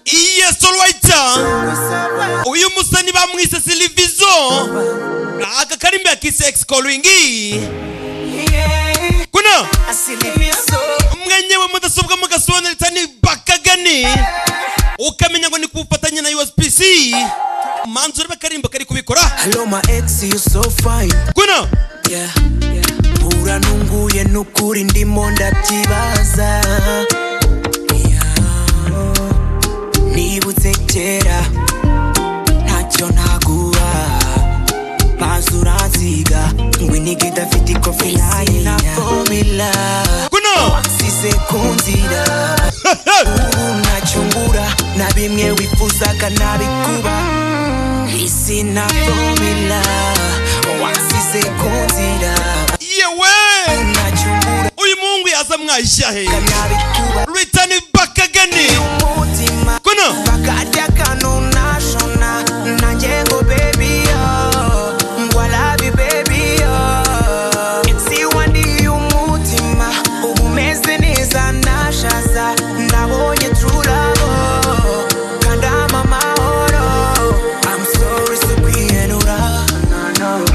Yes, alright. Uyu musani bamwise Silivizo. Aka karimbe akise ex-calling. Kuna mwenyewe mudasobwa mugasobanura tani bakagani ukamenya ngo ni kufatanya na USPC manzure bakarimba kari kubikora. Hello my ex, you so fine. Kuna yeah uranunguye nukuri ndimo ndabyibaza nibutse kera ntacyo ntaguha mazuranziga ngwinige idafite ikofi naye na formula wasize kunzira unachungura na bimwe wifuzaga nabikuba isi na formula wasize kunzira yewe unachungura uyu mungu yaza mwayishahe return back again kuna bakajya kanona shona nanjengo baby ngwala bi baby it's you and you mutima umeze neza nashaza nabonye true love kanda mama oro I'm sorry so kwiyenura no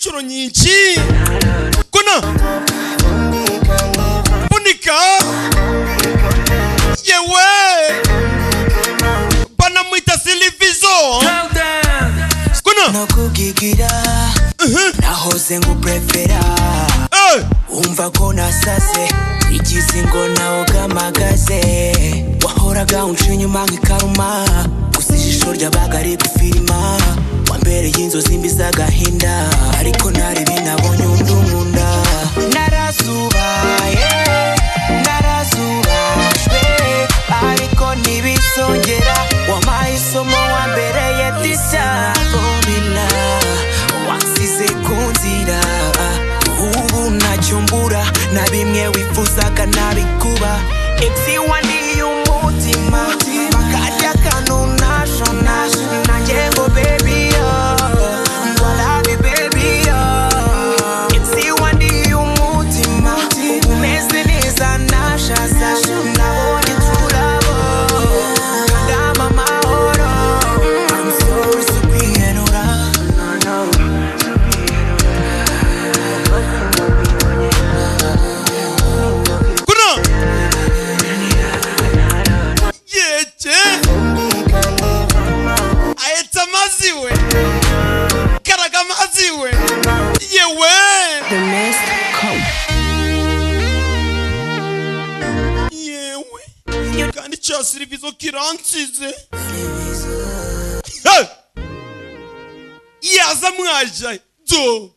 so nyinshi kuna punika yewe bana mwita Silivizo kuna nakugigira nahoze nguprefera umva ko nasase igize ngo nawo gamagaze wahoraga unshinyuma nk'ikaruma usijisho ry'abagari gufirima wambere y'inzozi mbi z'agahinda ariko nari binabonye undi nkunda narasubaye ariko ntibisongera wampaye isomo wambereye disha formula wasize kunzira ubu nacyumbura na bimwe wifuzaga nabikuba iby'iwandi y'umutima bakajya kanona shona nanjengo baby Silivizo kiransize yaza mwaje zo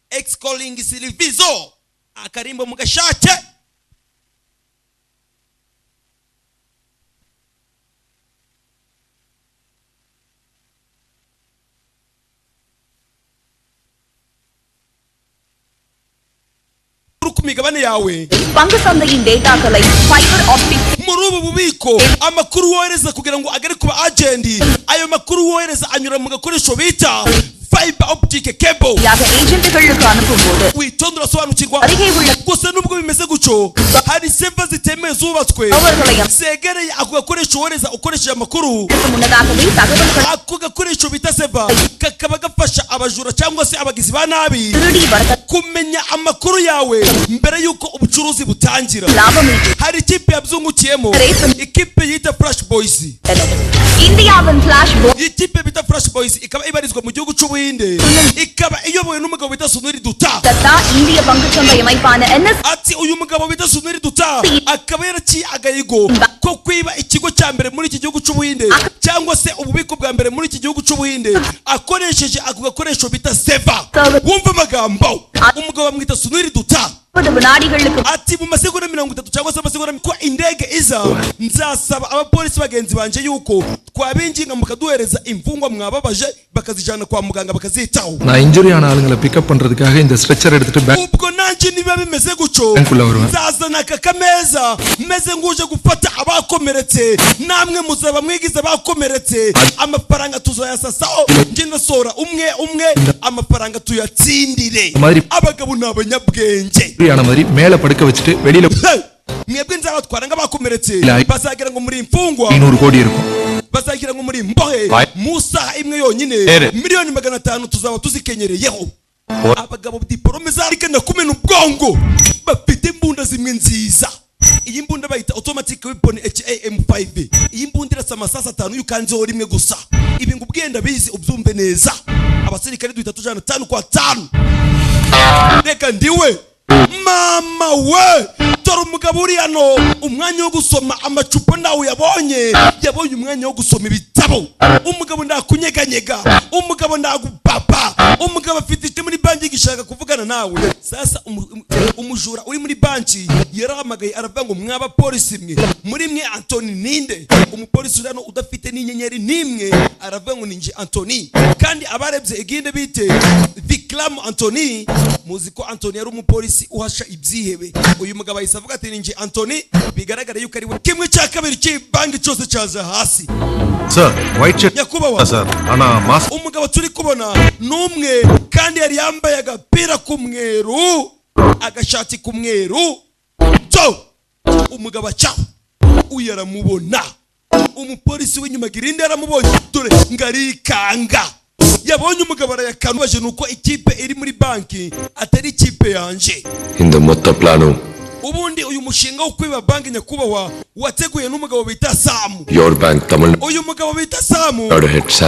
ex-calling Silivizo akarimbo mugashake kumigabane yawe bangu sandayin data kala fiber optic murubu bubiko amakuru wohereza kugira ngo agere kuba agent ayo makuru wohereza anyura mu gakoresho bita fiber optic cable yaga agent kölukana kubude witondora sobanukirwa gusa nubwo bimeze guco hari server zitemeye zubatswe segereye ako gakoresho wohereza ukoresheje amakuru ako gakoresho bita server kakaba gafasha abajura cyangwa se abagizi ba nabi kumenya amakuru yawe mbere yuko ubucuruzi butangira. Hari ikipe yabyungukiyemo ikipe yita Flash Boys Indian Flash Boys ikipe bita Flash Boys ikaba ibarizwa mu gihugu cy'Ubuhinde ikaba iyobowe n'umugabo bita Suniri Dutta India bangutamba yamayipana ati uyu mugabo bita Suniri Dutta akaba yaraciye agahigo ko kwiba ikigo cya mbere muri iki gihugu cy'Ubuhinde cyangwa se ububiko bwa mbere muri iki gihugu cy'Ubuhinde akoresheje ako gakoresho bita Seva. Wumva amagambo umugabo bamwita Suniri Dutta ati mu masegonda 30 cyangwa se amasegonda ko indege iza nzasaba abapolisi bagenzi banje yuko twabinginga mukaduhereza imfungwa mwababaje bakazijana kwa muganga bakazitaho na injury ana alungala pick up பண்றதுக்காக இந்த ஸ்ட்ரெச்சர் எடுத்துட்டு ubwo nanje niba bimeze guco nzazana aka kameza meze nguje gufata abakomeretse, namwe muzaba mwigize abakomeretse, amafaranga tuzoyasasaho nje ndasora umwe amafaranga tuyatsindire. Abagabo n'abanyabwenge yana mari mele padukka vechittu velila mwebwe nzabatwara ng'abakomeretse, bazagira ngo muri imfungwa 200 kodi iruko, bazagira ngo muri mbohe mu saha imwe yonyine miliyoni 500 tuzaba tuzikenyereyeho. Abagabo diplome zarikana kumena ubwongo bafite imbunda zimwe nziza. Iyi mbunda bayita automatic weapon HAM5. Iyi mbunda irasa amasasa 5 yukanzeho rimwe gusa. Ibi ngo ubwenda bizi ubyumve neza. Abasirikare duhita tujana 5 kwa 5. Reka ndiwe mama we, dore umugabo uri hano, umwanya wo gusoma amacupa nawe yabonye umwanya wo gusoma ibitabo. Umugabo ndakunyeganyega, umugabo ndagupapa, umugabo afite ite muri banki gishaka kuvugana nawe. Sasa umujura uri muri banki yarahamagaye aravuga ngo mwaba polisi mwe muri mwe Anthony ninde? Umupolisi uri hano udafite n'inyenyeri nimwe aravuga ngo ninje Anthony, kandi abarebye iginde bite Vikram Anthony. Muzi ko Anthony yari umupolisi uhasha ibyihebe. Uyu mugabo avuga ati ninje Anthony, bigaragara yuko ari we kimwe cya kabiri cy'ibanki cyose cyaza hasi. sir white shirt Nyakubawa sir ana mask. Umugabo turi kubona numwe kandi yari yambaye agapira k'umweru agashati k'umweru. Umugabo aca uyaramubona, umupolisi w'inyuma girinde yaramubonye, dore ngarikanga yabonye umugabo arayakanwaje nuko ikipe iri muri banki atari ikipe yanje. இந்த மொத்த பிளானும் ubundi uyu mushinga wo kwiba banki Nyakubawa wateguye n'umugabo bita Samu. your bank Tamil Uyu mugabo bita Samu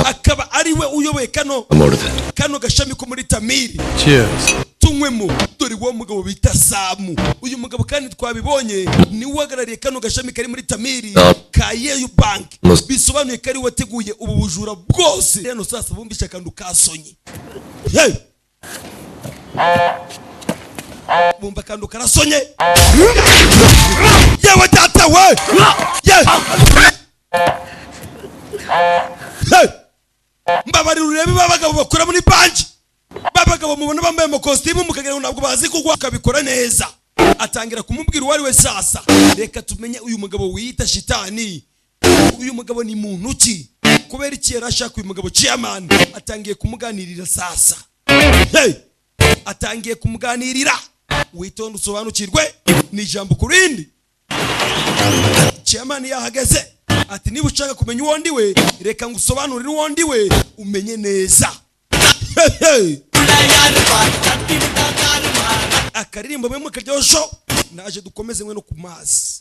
akaba ari we uyoboye kano gashami ko muri Tamiri. Cheers. Tunywemo, dore wo mugabo bita Samu. Uyu mugabo kandi twabibonye ni uhagarariye kano gashami kari muri Tamiri ka Yeyu Bank. Bisobanuye kari wateguye ubu bujura bwose. Reno sasa bumvisha kandu kasonye. Hey! Bumba kandu karasonye. Yewe data we! Hey! Mbabari urebe babagabo bakora muri banki. Babagabo mubona bambaye amakositimu mukagira ntabwo bazi kugwa kabikora neza. Atangira kumubwira uwari we sasa. Reka tumenye uyu mugabo wiyita shitani. Uyu mugabo ni muntu ki? Kubera iki yarashaka uyu mugabo chairman? Atangiye kumuganirira sasa. Hey! Atangiye kumuganirira. Witonde usobanukirwe ni ijambo kurindi. Chairman yahageze ati niba ushaka kumenya uwo ndiwe reka ngusobanurire uwo ndiwe umenye neza. Hey! Akaririmbo mwe mukaryoshyo naje dukomeze mwe no ku mazi.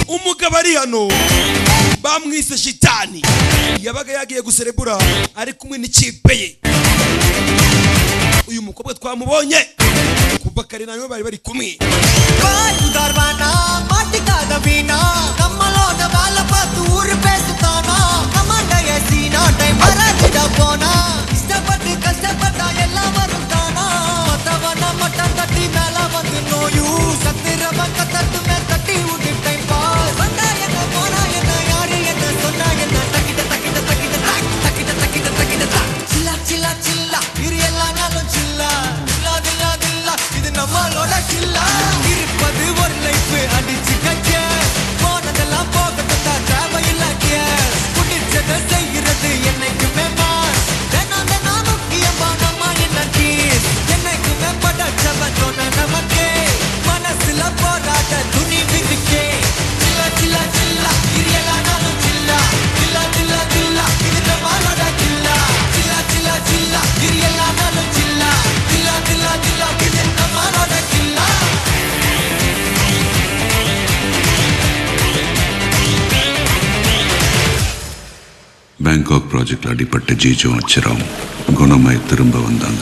Umugabo ari hano bamwise shitani, yabaga yagiye guserebura ari kumwe n'ikipe ye. Uyu mukobwa twamubonye kuva kare nawe bari kumwe. Never Bangkok ப்ராஜெக்ட்ல அடிப்பட்ட ஜீஜோ அச்சராம் குணமாய் திரும்ப வந்தாங்க.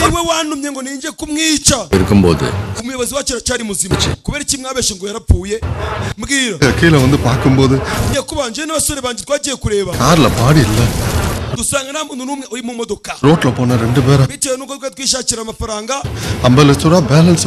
niwe wantumye ngo ninje kumwica இருக்கும்போது umuyobozi wacu aracyari muzima kubera iki mwabeshe ngo yarapfuye mbwira கீழே வந்து பார்க்கும்போது yakubanje n'abasore banje twagiye kureba கார்ல பாடி இல்ல dusanga nta muntu n'umwe uri mu modoka ரோட்ல போன 2 பேரை bitewe n'uko twishakira amafaranga 50 லட்சம் ரூபாய் பேலன்ஸ்